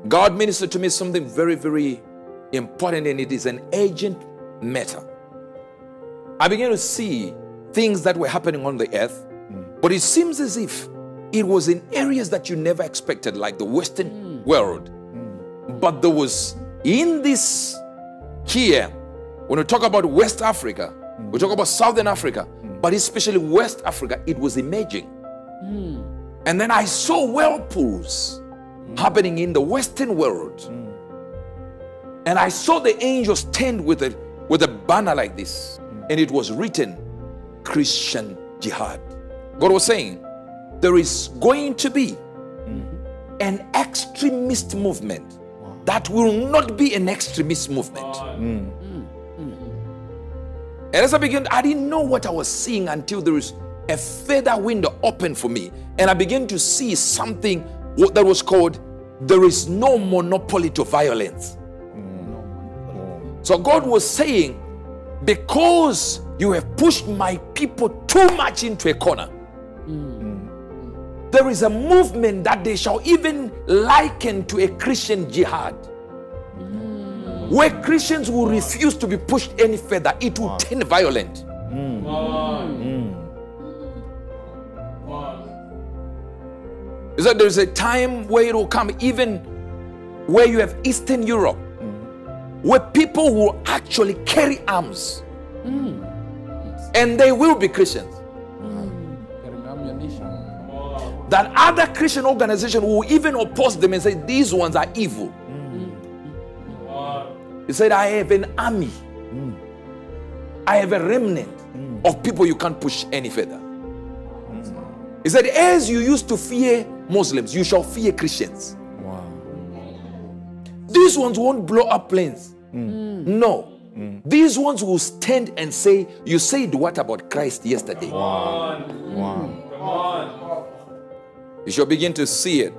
God ministered to me something very, very important, and it is an urgent matter. I began to see things that were happening on the earth, but it seems as if it was in areas that you never expected, like the Western world. But there was in this here, when we talk about West Africa, we talk about Southern Africa, but especially West Africa, it was emerging. And then I saw whirlpools happening in the Western world. And I saw the angels stand with a banner like this. And it was written, Christian Jihad. God was saying, there is going to be an extremist movement that will not be an extremist movement. And as I began, I didn't know what I was seeing until there is a further window open for me. And I began to see something that was called, there is no monopoly to violence. So God was saying, because you have pushed my people too much into a corner, there is a movement that they shall even liken to a Christian jihad, where Christians will refuse to be pushed any further. It will turn violent. Is that there is a time where it will come, even where you have Eastern Europe, where people will actually carry arms, and they will be Christians. That other Christian organization will even oppose them and say, these ones are evil. He said, I have an army. I have a remnant of people you can't push any further. He said, as you used to fear Muslims, you shall fear Christians. These ones won't blow up planes. No. These ones will stand and say, you said what about Christ yesterday? You shall begin to see it.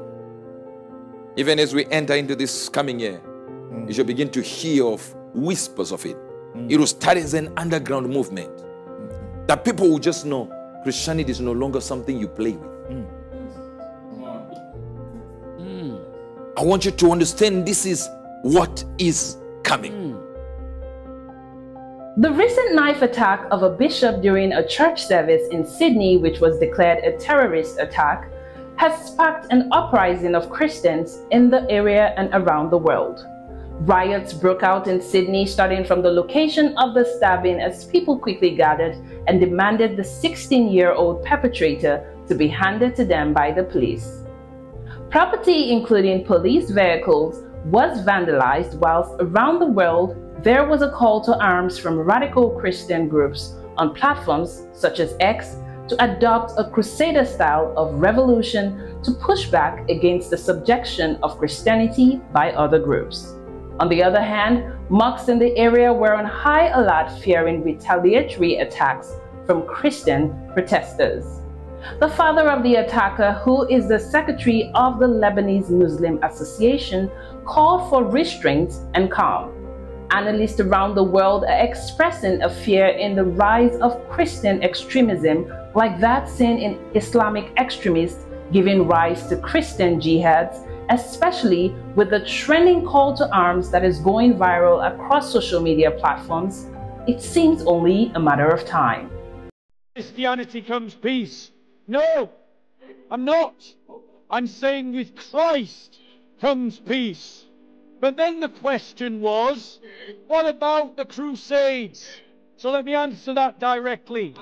Even as we enter into this coming year, you shall begin to hear of whispers of it. It will start as an underground movement. That people will just know Christianity is no longer something you play with. I want you to understand this is what is coming. The recent knife attack of a bishop during a church service in Sydney, which was declared a terrorist attack, has sparked an uprising of Christians in the area and around the world. Riots broke out in Sydney, starting from the location of the stabbing, as people quickly gathered and demanded the 16-year-old perpetrator to be handed to them by the police. Property, including police vehicles, was vandalized, whilst around the world there was a call to arms from radical Christian groups on platforms such as X to adopt a crusader style of revolution to push back against the subjection of Christianity by other groups. On the other hand, mosques in the area were on high alert, fearing retaliatory attacks from Christian protesters. The father of the attacker, who is the secretary of the Lebanese Muslim Association, called for restraint and calm. Analysts around the world are expressing a fear in the rise of Christian extremism, like that seen in Islamic extremists, giving rise to Christian jihads, especially with the trending call to arms that is going viral across social media platforms. It seems only a matter of time. Christianity comes peace. No, I'm not. I'm saying with Christ comes peace. But then the question was, what about the Crusades? So let me answer that directly.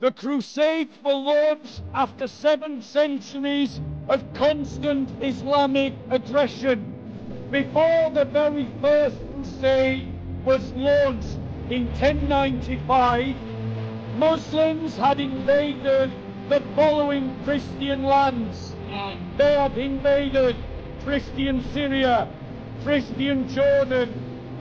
The Crusades were launched after 7 centuries of constant Islamic aggression. Before the very first crusade was launched in 1095, Muslims had invaded the following Christian lands. They had invaded Christian Syria, Christian Jordan,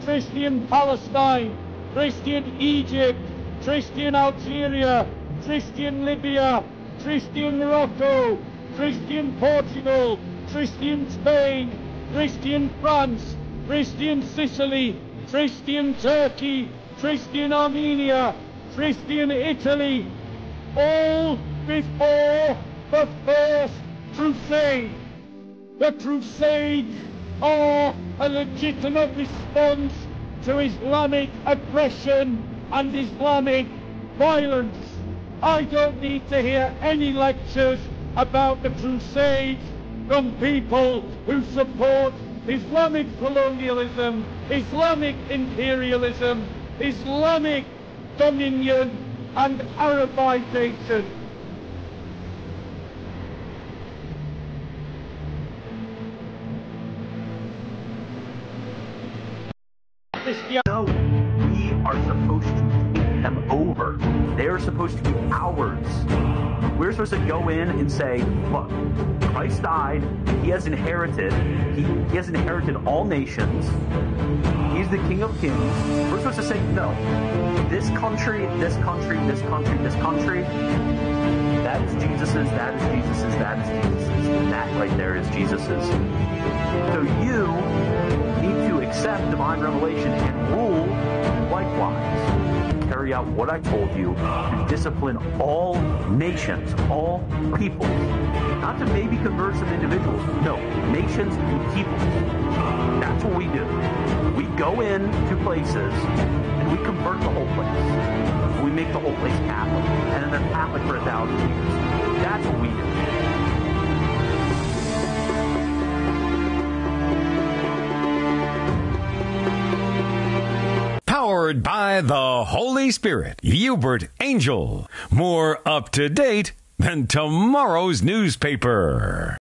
Christian Palestine, Christian Egypt, Christian Algeria, Christian Libya, Christian Morocco, Christian Portugal, Christian Spain, Christian France, Christian Sicily, Christian Turkey, Christian Armenia, Christian Italy, all before the First Crusade. The Crusades are a legitimate response to Islamic aggression and Islamic violence. I don't need to hear any lectures about the Crusades from people who support Islamic colonialism, Islamic imperialism, Islamic dominion and Arabization. No, we are supposed to take them over. They're supposed to be ours. We're supposed to go in and say, look, Christ died, he has inherited all nations, he's the King of Kings. We're supposed to say, no, this country, this country, this country, this country, that is Jesus's, that is Jesus's, that is Jesus's, and that right there is Jesus's. So you need to accept divine revelation and rule likewise. Carry out what I told you, to discipline all nations, all peoples. Not to maybe convert some individuals. No, nations and peoples. That's what we do. We go into places and we convert the whole place. We make the whole place Catholic. And then they're Catholic for 1,000 years. That's what we do. Powered by the Holy Spirit, Uebert Angel. More up to date than tomorrow's newspaper.